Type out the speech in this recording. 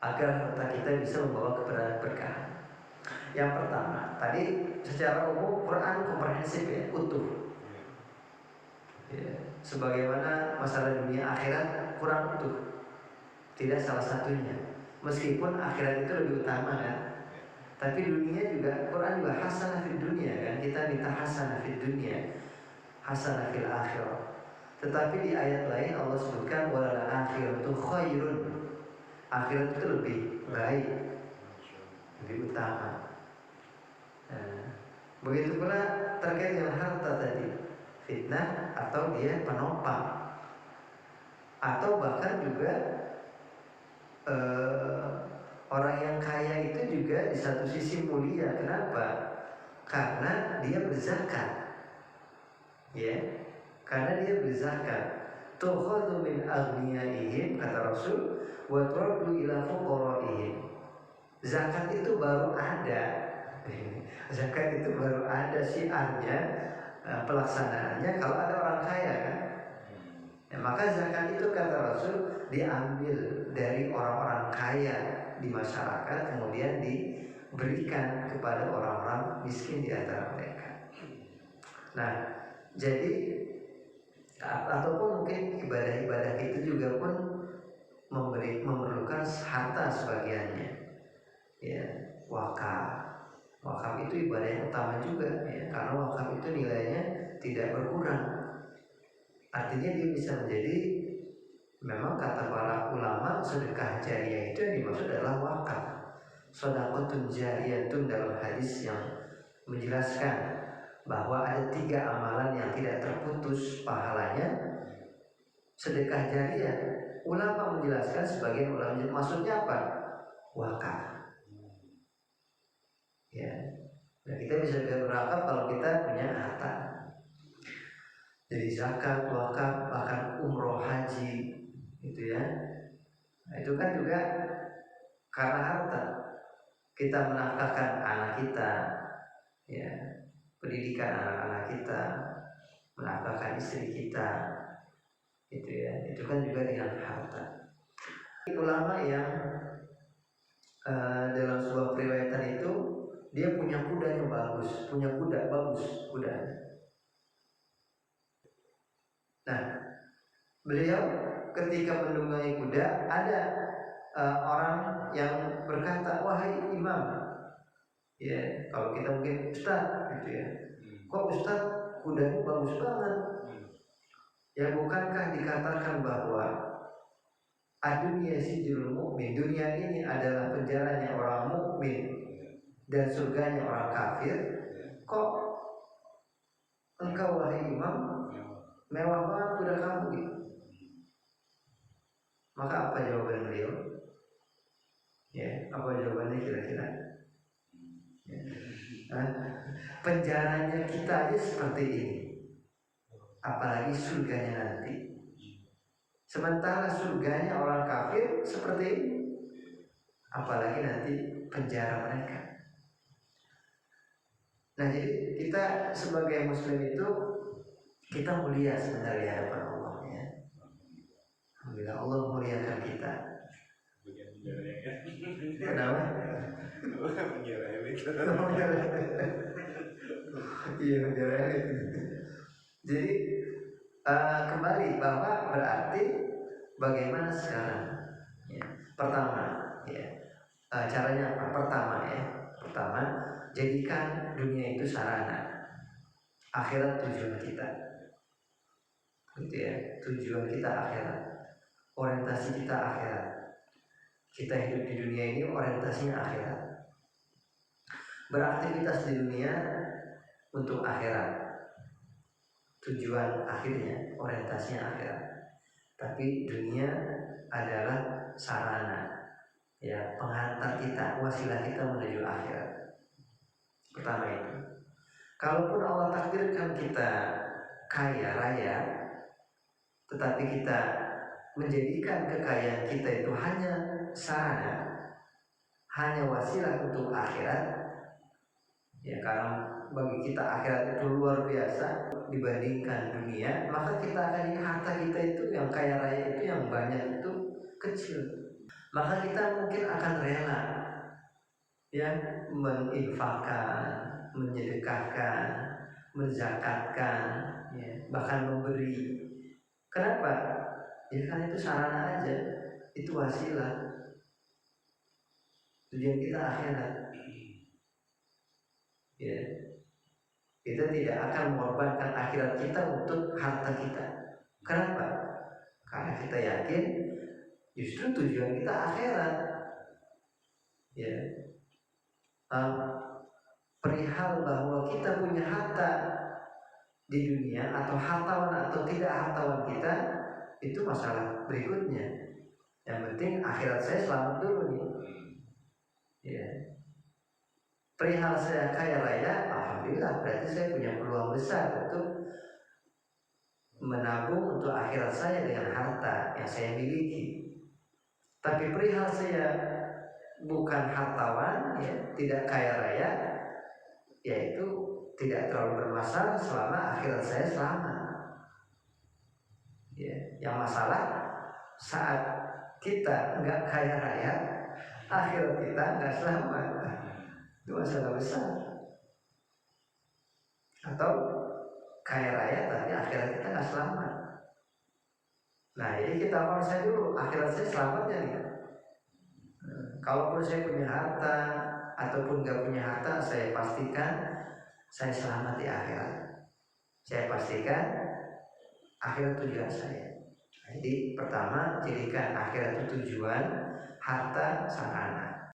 agar harta kita bisa membawa kepada berkah. Yang pertama, tadi secara umum Quran komprehensif ya, utuh. Ya, sebagaimana masalah dunia akhirat Quran utuh, tidak salah satunya. Meskipun akhirat itu lebih utama kan, tapi dunia juga Quran juga hasanah fid dunia kan. Kita minta hasanah fid dunia, hasanah fil akhirah. Tetapi di ayat lain Allah sebutkan walal akhiratu khairun. Akhirat itu lebih baik, lebih utama. Begitu pula terkait dengan harta tadi, fitnah atau dia penopang, atau bahkan juga orang yang kaya itu juga di satu sisi mulia. Kenapa? Karena dia berzakat, ya, karena dia berzakat. Tukhadhu min aghniyaihim, kata Rasul, wa turaddu ila fuqaraihim. Zakat itu baru ada. Zakat itu baru ada syiarnya, pelaksanaannya kalau ada orang kaya kan. Ya, maka zakat itu kata Rasul diambil dari orang-orang kaya di masyarakat, kemudian diberikan kepada orang-orang miskin di antara mereka. Nah, jadi ataupun mungkin ibadah-ibadah itu juga pun memerlukan harta sebagiannya. Ya, wakaf itu ibadah yang utama juga ya, karena wakaf itu nilainya tidak berkurang. Artinya dia bisa menjadi, memang kata para ulama, sedekah jariyah itu yang dimaksud adalah wakaf. Shadaqatun jariyatun dalam hadis yang menjelaskan bahwa ada 3 amalan yang tidak terputus pahalanya. Sedekah jariyah, ulama menjelaskan, sebagian ulama maksudnya apa? Wakaf. Ya, nah kita bisa berakal kalau kita punya harta. Jadi zakat, wakaf, bahkan umroh, haji, gitu ya. Nah, itu kan juga karena harta. Kita menafkahkan anak kita, ya, pendidikan anak-anak kita, menafkahkan istri kita, gitu ya. Itu kan juga dengan harta. Ulama yang dalam sebuah periwayatan itu dia punya kuda yang bagus, punya kuda bagus kudanya. Nah, beliau ketika menunggangi kuda ada orang yang berkata, wahai imam, ya kalau kita mungkin ustaz gitu ya, kok ustaz kudanya bagus banget? Ya bukankah dikatakan bahwa dunia sijil mukmin, dunia ini adalah penjaranya orang mukmin dan surganya orang kafir. Kok engkau wahai imam mewah banget kuda kamu gitu? Maka apa jawaban beliau? Ya, apa jawabannya kira-kira? Ya. Penjaranya kita aja seperti ini, apalagi surganya nanti. Sementara surganya orang kafir seperti ini, apalagi nanti penjara mereka. Nah, jadi kita sebagai muslim itu kita mulia sebenarnya di hadapan Allah ya. Alhamdulillah Allah muliakan kita. Kenapa? Penjara elit. Iya, penjara elit. Jadi kembali bahwa berarti bagaimana sekarang? Ya. Pertama, ya, caranya apa? Pertama, jadikan dunia itu sarana, akhirat tujuan kita, gitu ya. Tujuan kita akhirat, orientasi kita akhirat. Kita hidup di dunia ini orientasinya akhirat. Beraktivitas di dunia untuk akhirat. Tujuan akhirnya orientasinya akhirat. Tapi dunia adalah sarana, ya, pengantar kita, wasilah kita menuju akhirat. Pertama itu. Kalaupun Allah takdirkan kita kaya raya, tetapi kita menjadikan kekayaan kita itu hanya sarana, hanya wasilah untuk akhirat, ya, karena bagi kita akhirat itu luar biasa dibandingkan dunia, maka kita akan harta kita itu yang kaya raya itu yang banyak itu kecil. maka kita mungkin akan rela ya menginfakkan, menyedekahkan, menzakatkan, ya, bahkan memberi. Kenapa? Ya kan itu sarana aja, itu wasilah. Tujuan kita akhirat. Ya, kita tidak akan mengorbankan akhirat kita untuk harta kita. Kenapa? Karena kita yakin justru tujuan kita akhirat. Ya, perihal bahwa kita punya harta di dunia atau hartawan atau tidak hartawan kita itu masalah berikutnya. Yang penting akhirat saya selamat dulu nih. Ya. Perihal saya kaya raya, alhamdulillah berarti saya punya peluang besar untuk menabung untuk akhirat saya dengan harta yang saya miliki. Tapi perihal saya bukan hartawan, ya, tidak kaya raya, yaitu tidak terlalu bermasalah selama akhirat saya selamat. Ya, yang masalah saat kita nggak kaya raya, akhirat kita nggak selamat, itu masalah besar. Atau kaya raya tapi akhirat kita nggak selamat. Nah, jadi kita konsep dulu akhirat saya selamatnya nih. Kalaupun saya punya harta ataupun nggak punya harta, saya pastikan saya selamat di akhirat. Saya pastikan akhirat tujuan saya. Jadi pertama, jadikan akhirat itu tujuan, harta sarana.